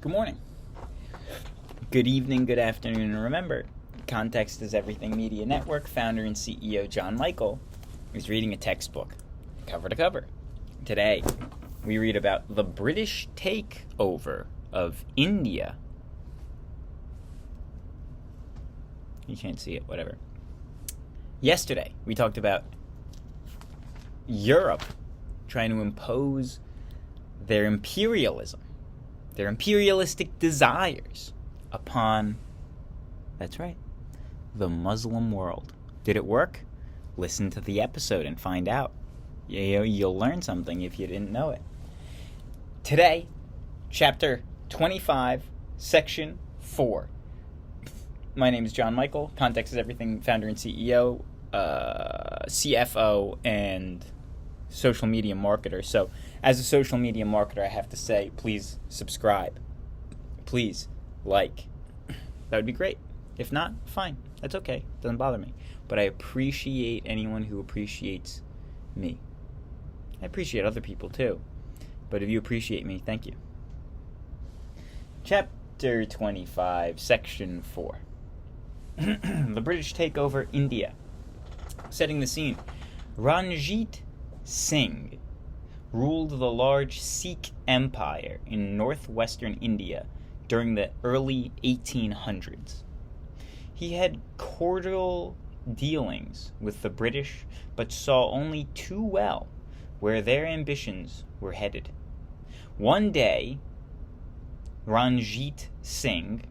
Good morning, good evening, good afternoon, and remember, Context is Everything Media Network founder and CEO John Michael is reading a textbook, cover to cover. Today, we read about the British takeover of India. You can't see it, whatever. Yesterday, we talked about Europe trying to impose their imperialism, their imperialistic desires upon, that's right, the Muslim world. Did it work? Listen to the episode and find out. You'll learn something if you didn't know it. Today, chapter 25, section 4. My name is John Michael. Context is Everything founder and CEO, CFO, and social media marketer. So, as a social media marketer, I have to say, please subscribe. Please like. That would be great. If not, fine. That's okay. Doesn't bother me. But I appreciate anyone who appreciates me. I appreciate other people too. But if you appreciate me, thank you. Chapter 25, Section 4. The British take over India. Setting the scene. Ranjit Singh ruled the large Sikh empire in northwestern India during the early 1800s. He had cordial dealings with the British, but saw only too well where their ambitions were headed. One day, Ranjit Singh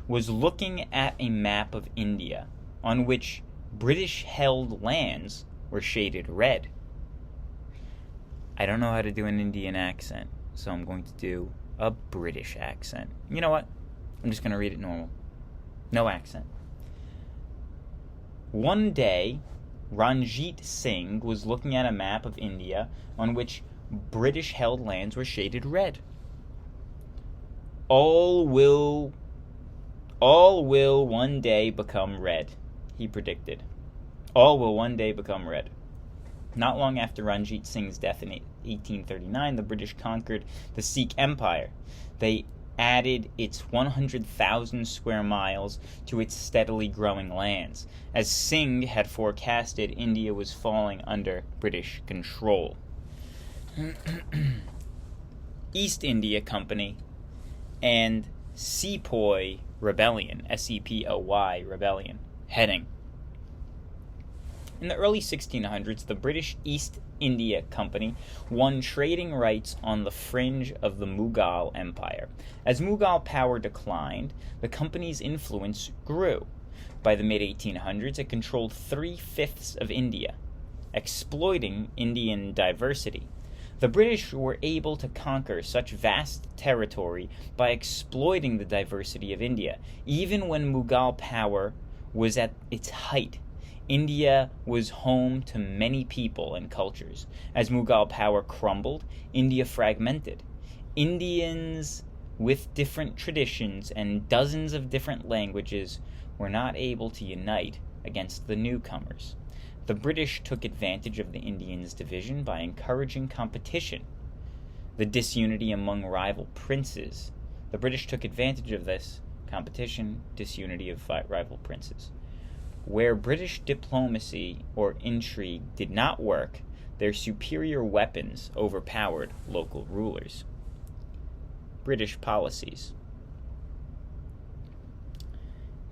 was looking at a map of India on which British-held lands were shaded red. I don't know how to do an Indian accent, so I'm going to do a British accent. You know what? I'm just going to read it normal. No accent. One day, Ranjit Singh was looking at a map of India on which British-held lands were shaded red. All will one day become red, he predicted. All will one day become red. Not long after Ranjit Singh's death in 1839, the British conquered the Sikh Empire. They added its 100,000 square miles to its steadily growing lands. As Singh had forecasted, India was falling under British control. East India Company and Sepoy Rebellion, Sepoy Rebellion, heading. In the early 1600s, the British East India Company won trading rights on the fringe of the Mughal Empire. As Mughal power declined, the company's influence grew. By the mid-1800s, it controlled 3/5 of India, exploiting Indian diversity. The British were able to conquer such vast territory by exploiting the diversity of India. Even when Mughal power was at its height, India was home to many people and cultures. As Mughal power crumbled, India fragmented. Indians with different traditions and dozens of different languages were not able to unite against the newcomers. The British took advantage of the Indians' division by encouraging competition, the disunity among rival princes. The British took advantage of this competition, disunity of rival princes. Where British diplomacy or intrigue did not work, their superior weapons overpowered local rulers. British policies.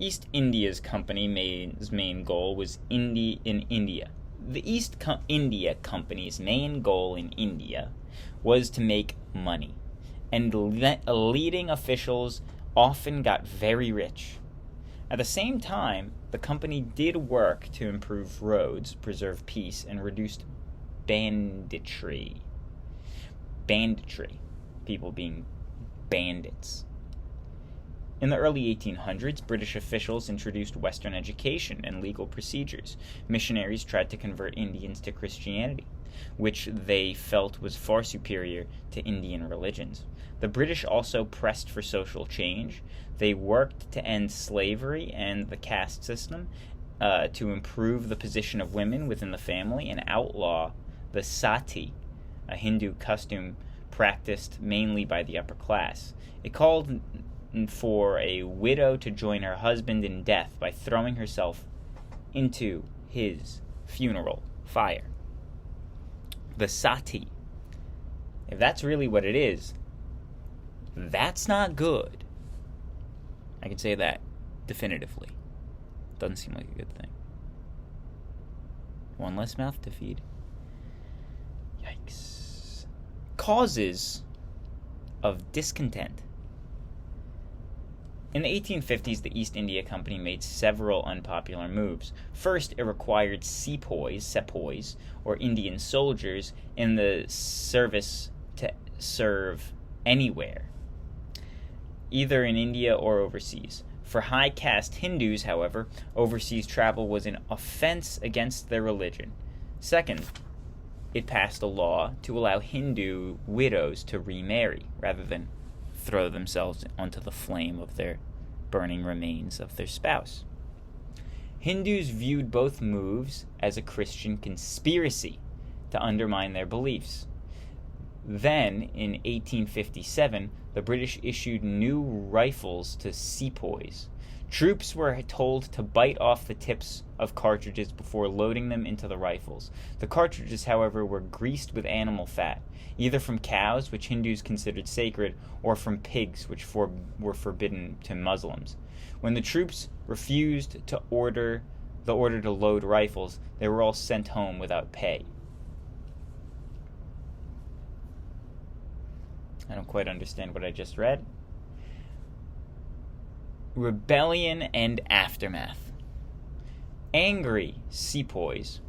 East India's Company's main goal was in India. The East India Company's main goal in India was to make money, and leading officials often got very rich. At the same time, the company did work to improve roads, preserve peace, and reduce banditry. People being bandits. In the early 1800s, British officials introduced Western education and legal procedures. Missionaries tried to convert Indians to Christianity, which they felt was far superior to Indian religions. The British also pressed for social change. They worked to end slavery and the caste system, to improve the position of women within the family, and outlaw the sati, a Hindu custom practiced mainly by the upper class. It called for a widow to join her husband in death by throwing herself into his funeral fire. The sati. If that's really what it is, that's not good. I can say that definitively. Doesn't seem like a good thing. One less mouth to feed. Yikes. Causes of discontent. In the 1850s, the East India Company made several unpopular moves. First, it required sepoys, or Indian soldiers, in the service to serve anywhere, either in India or overseas. For high caste Hindus, however, overseas travel was an offense against their religion. Second, it passed a law to allow Hindu widows to remarry rather than throw themselves onto the flame of their burning remains of their spouse. Hindus viewed both moves as a Christian conspiracy to undermine their beliefs. Then, in 1857, the British issued new rifles to sepoys. Troops were told to bite off the tips of cartridges before loading them into the rifles. The cartridges, however, were greased with animal fat, either from cows, which Hindus considered sacred, or from pigs, which were forbidden to Muslims. When the troops refused the order to load rifles, they were all sent home without pay. I don't quite understand what I just read. Rebellion and aftermath. Angry sepoys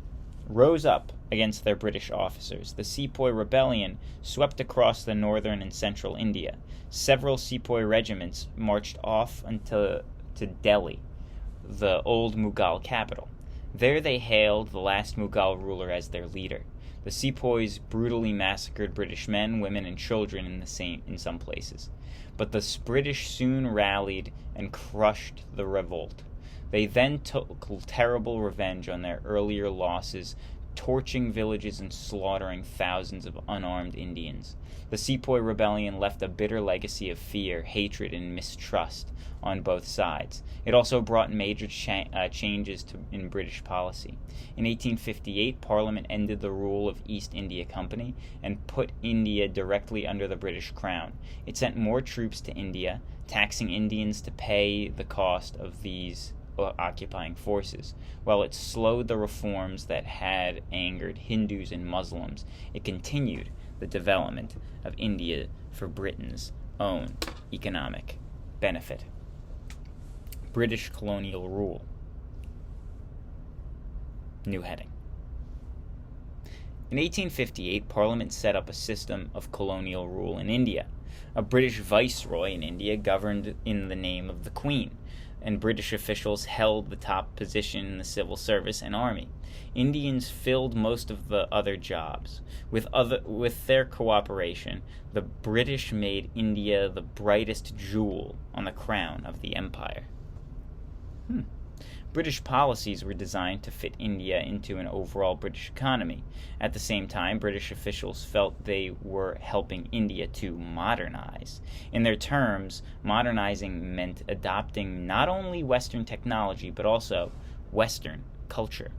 rose up against their British officers. The Sepoy rebellion swept across the northern and central India. Several Sepoy regiments marched off to Delhi, the old Mughal capital. There they hailed the last Mughal ruler as their leader. The Sepoys brutally massacred British men, women, and children in some places. But the British soon rallied and crushed the revolt. They then took terrible revenge on their earlier losses, torching villages and slaughtering thousands of unarmed Indians. The Sepoy rebellion left a bitter legacy of fear, hatred, and mistrust on both sides. It also brought major changes in British policy. In 1858, Parliament ended the rule of East India Company and put India directly under the British Crown. It sent more troops to India, taxing Indians to pay the cost of these occupying forces. While it slowed the reforms that had angered Hindus and Muslims, it continued the development of India for Britain's own economic benefit. British colonial rule. New heading. In 1858, Parliament set up a system of colonial rule in India. A British viceroy in India governed in the name of the Queen, and British officials held the top position in the civil service and army. Indians filled most of the other jobs. With their cooperation, the British made India the brightest jewel on the crown of the empire. British policies were designed to fit India into an overall British economy. At the same time, British officials felt they were helping India to modernize. In their terms, modernizing meant adopting not only Western technology, but also Western culture.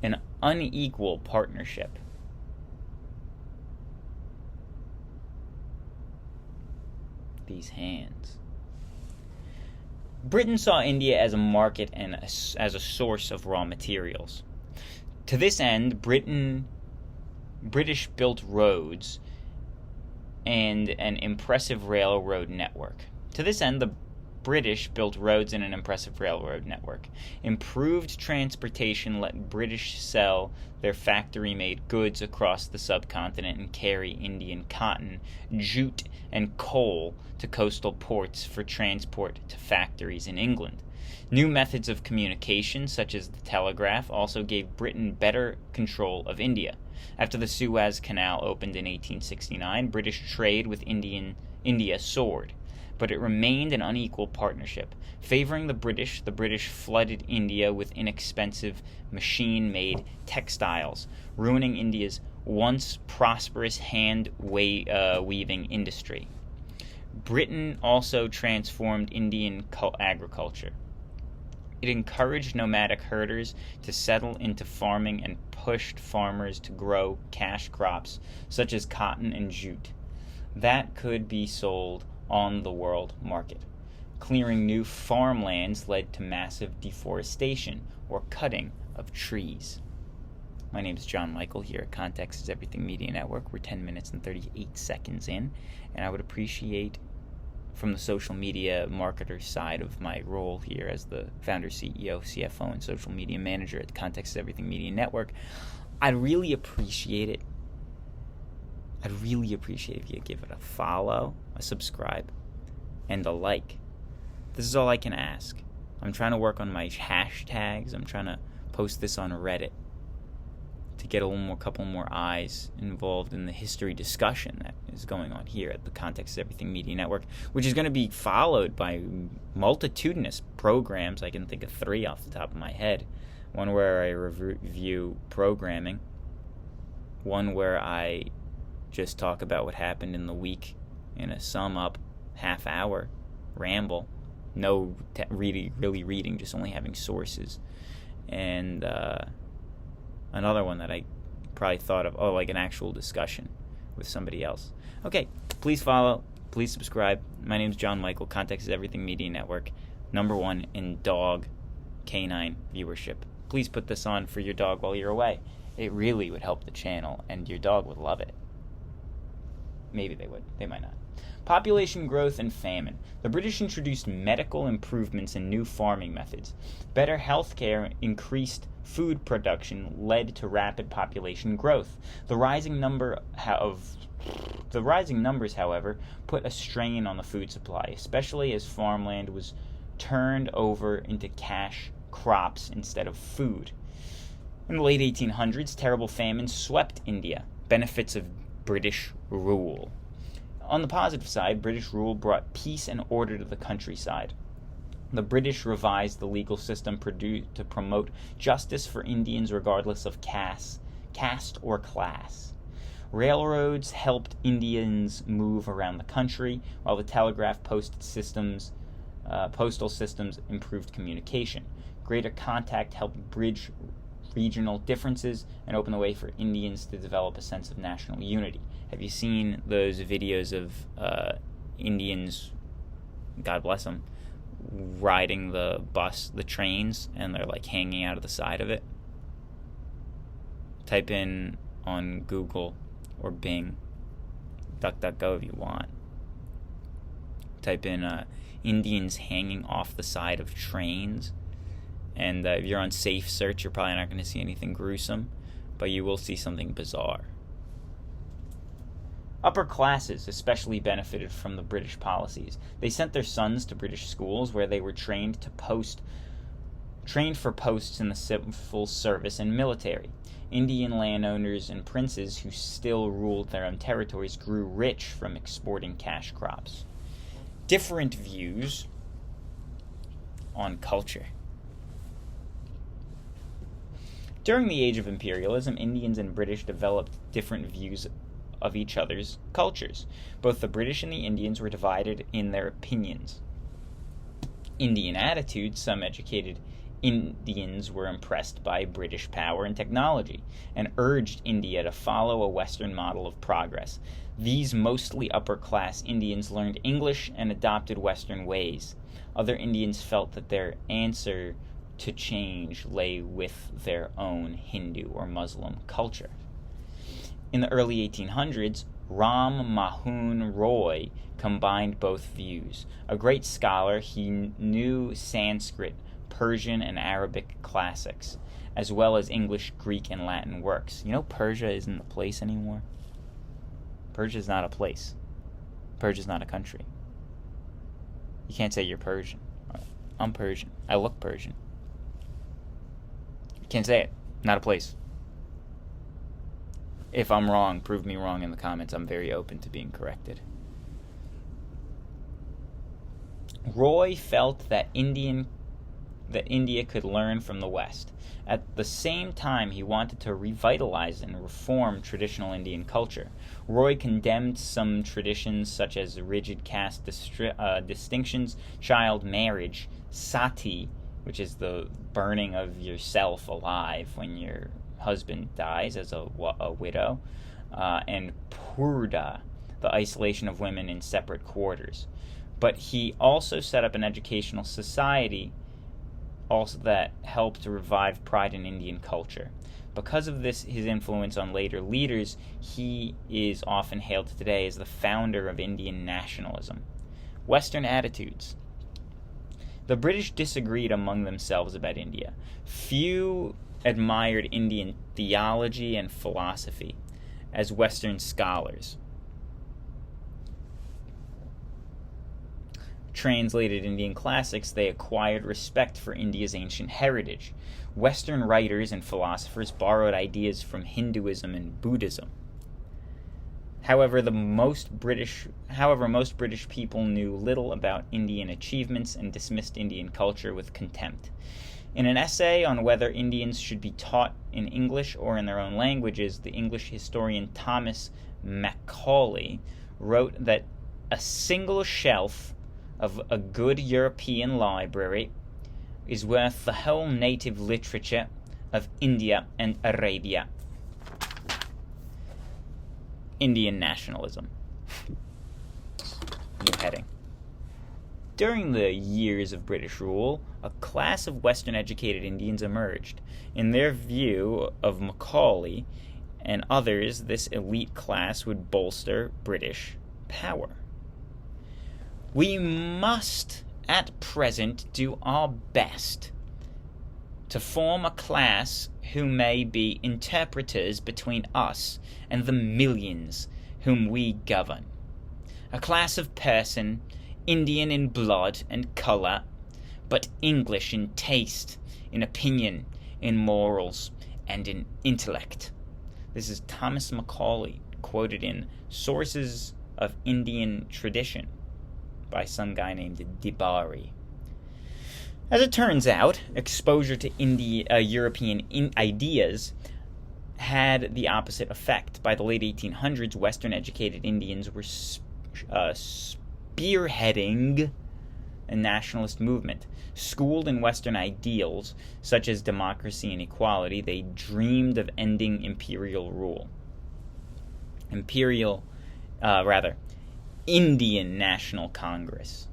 An unequal partnership. These hands. Britain saw India as a market and as a source of raw materials. To this end, British built roads and an impressive railroad network. Improved transportation let British sell their factory-made goods across the subcontinent and carry Indian cotton, jute, and coal to coastal ports for transport to factories in England. New methods of communication, such as the telegraph, also gave Britain better control of India. After the Suez Canal opened in 1869, British trade with India soared. But it remained an unequal partnership. Favoring the British flooded India with inexpensive machine-made textiles, ruining India's once prosperous weaving industry. Britain also transformed Indian agriculture. It encouraged nomadic herders to settle into farming and pushed farmers to grow cash crops such as cotton and jute that could be sold on the world market. Clearing new farmlands led to massive deforestation or cutting of trees. My name is John Michael here at Context is Everything Media Network. We're 10 minutes and 38 seconds in, and I would appreciate, from the social media marketer side of my role here as the founder, CEO, CFO, and social media manager at Context is Everything Media Network, I'd really appreciate it. I'd really appreciate if you give it a follow, a subscribe, and a like. This is all I can ask. I'm trying to work on my hashtags. I'm trying to post this on Reddit to get couple more eyes involved in the history discussion that is going on here at the Context is Everything Media Network, which is going to be followed by multitudinous programs. I can think of 3 off the top of my head. One where I review programming. One where I just talk about what happened in the week in a sum-up half-hour ramble. No really reading, just only having sources. And another one that I probably thought of, like an actual discussion with somebody else. Okay, please follow, please subscribe. My name is John Michael. Context is Everything Media Network, #1 in dog canine viewership. Please put this on for your dog while you're away. It really would help the channel, and your dog would love it. Maybe they would. They might not. Population growth and famine. The British introduced medical improvements and new farming methods. Better health care, increased food production led to rapid population growth. The rising numbers, however, put a strain on the food supply, especially as farmland was turned over into cash crops instead of food. In the late 1800s, terrible famine swept India. Benefits of British rule. On the positive side, British rule brought peace and order to the countryside. The British revised the legal system to promote justice for Indians regardless of caste or class. Railroads helped Indians move around the country, while the telegraph postal systems improved communication. Greater contact helped bridge regional differences and open the way for Indians to develop a sense of national unity. Have you seen those videos of Indians, God bless them, riding the trains, and they're like hanging out of the side of it? Type in on Google or Bing, DuckDuckGo if you want. Type in Indians hanging off the side of trains. And if you're on Safe Search, you're probably not going to see anything gruesome, but you will see something bizarre. Upper classes especially benefited from the British policies. They sent their sons to British schools where they were trained for posts in the civil service and military. Indian landowners and princes who still ruled their own territories grew rich from exporting cash crops. Different views on culture. During the age of imperialism, Indians and British developed different views of each other's cultures. Both the British and the Indians were divided in their opinions. Indian attitudes, some educated Indians were impressed by British power and technology and urged India to follow a Western model of progress. These mostly upper-class Indians learned English and adopted Western ways. Other Indians felt that their answer to change lay with their own Hindu or Muslim culture. In the early 1800s, Ram Mohan Roy combined both views. A great scholar, he knew Sanskrit, Persian, and Arabic classics, as well as English, Greek, and Latin works. You know, Persia isn't a place anymore. Persia is not a place. Persia is not a country. You can't say you're Persian. I'm Persian. I look Persian. You can't say it. Not a place. If I'm wrong, prove me wrong in the comments. I'm very open to being corrected. Roy felt that Indian that India could learn from the West. At the same time, he wanted to revitalize and reform traditional Indian culture. Roy condemned some traditions such as rigid caste distinctions, child marriage, sati, which is the burning of yourself alive when your husband dies as a widow, and purda, the isolation of women in separate quarters. But he also set up an educational society also that helped to revive pride in Indian culture. Because of this, his influence on later leaders, he is often hailed today as the founder of Indian nationalism. Western attitudes. The British disagreed among themselves about India. Few admired Indian theology and philosophy as Western scholars translated Indian classics, they acquired respect for India's ancient heritage. Western writers and philosophers borrowed ideas from Hinduism and Buddhism. However, most British people knew little about Indian achievements and dismissed Indian culture with contempt. In an essay on whether Indians should be taught in English or in their own languages, the English historian Thomas Macaulay wrote that a single shelf of a good European library is worth the whole native literature of India and Arabia. Indian nationalism. New heading. During the years of British rule, a class of Western-educated Indians emerged. In their view of Macaulay and others, this elite class would bolster British power. We must, at present, do our best to form a class who may be interpreters between us and the millions whom we govern. A class of person, Indian in blood and colour, but English in taste, in opinion, in morals, and in intellect. This is Thomas Macaulay, quoted in Sources of Indian Tradition by some guy named Dibari. As it turns out, exposure to European ideas had the opposite effect. By the late 1800s, Western-educated Indians were spearheading a nationalist movement. Schooled in Western ideals, such as democracy and equality, they dreamed of ending imperial rule. Indian National Congress.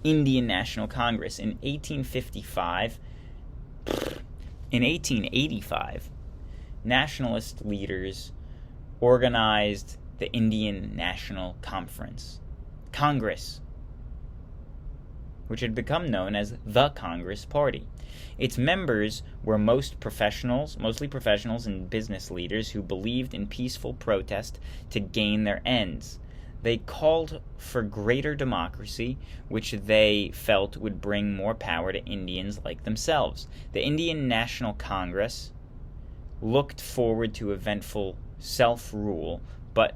Indian National Congress. In 1885, nationalist leaders organized the Indian National Congress, which had become known as the Congress Party. Its members were mostly professionals and business leaders who believed in peaceful protest to gain their ends. They called for greater democracy, which they felt would bring more power to Indians like themselves. The Indian National Congress looked forward to eventual self-rule, but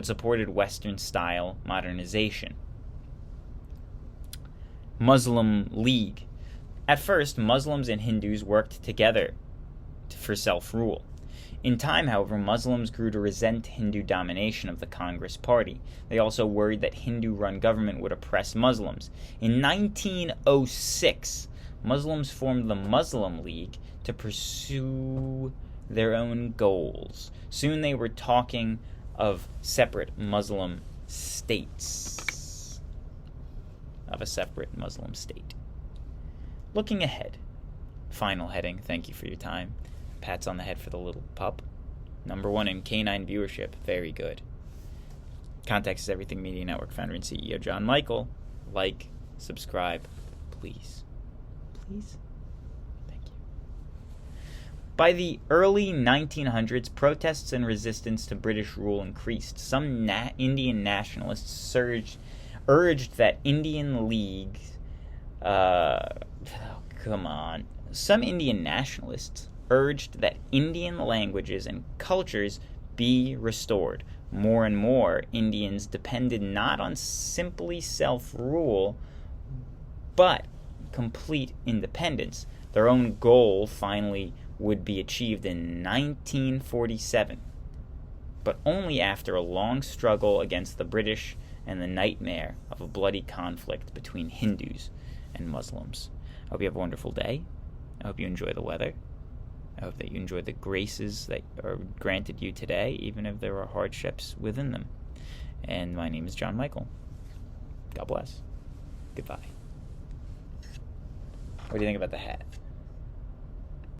supported Western-style modernization. Muslim League. At first, Muslims and Hindus worked together for self-rule. In time, however, Muslims grew to resent Hindu domination of the Congress Party. They also worried that Hindu-run government would oppress Muslims. In 1906, Muslims formed the Muslim League to pursue their own goals. Soon they were talking of separate Muslim states. Of a separate Muslim state. Looking ahead. Final heading. Thank you for your time. Pats on the head for the little pup. #1 in canine viewership. Very good. Context is Everything Media Network founder and CEO John Michael. Like, subscribe, please. Please? Thank you. By the early 1900s, protests and resistance to British rule increased. Some Indian nationalists urged that Indian leagues... Some Indian nationalists urged that Indian languages and cultures be restored. More and more, Indians depended not on simply self-rule, but complete independence. Their own goal finally would be achieved in 1947, but only after a long struggle against the British and the nightmare of a bloody conflict between Hindus and Muslims. I hope you have a wonderful day. I hope you enjoy the weather. I hope that you enjoy the graces that are granted you today, even if there are hardships within them. And my name is John Michael. God bless. Goodbye. What do you think about the hat?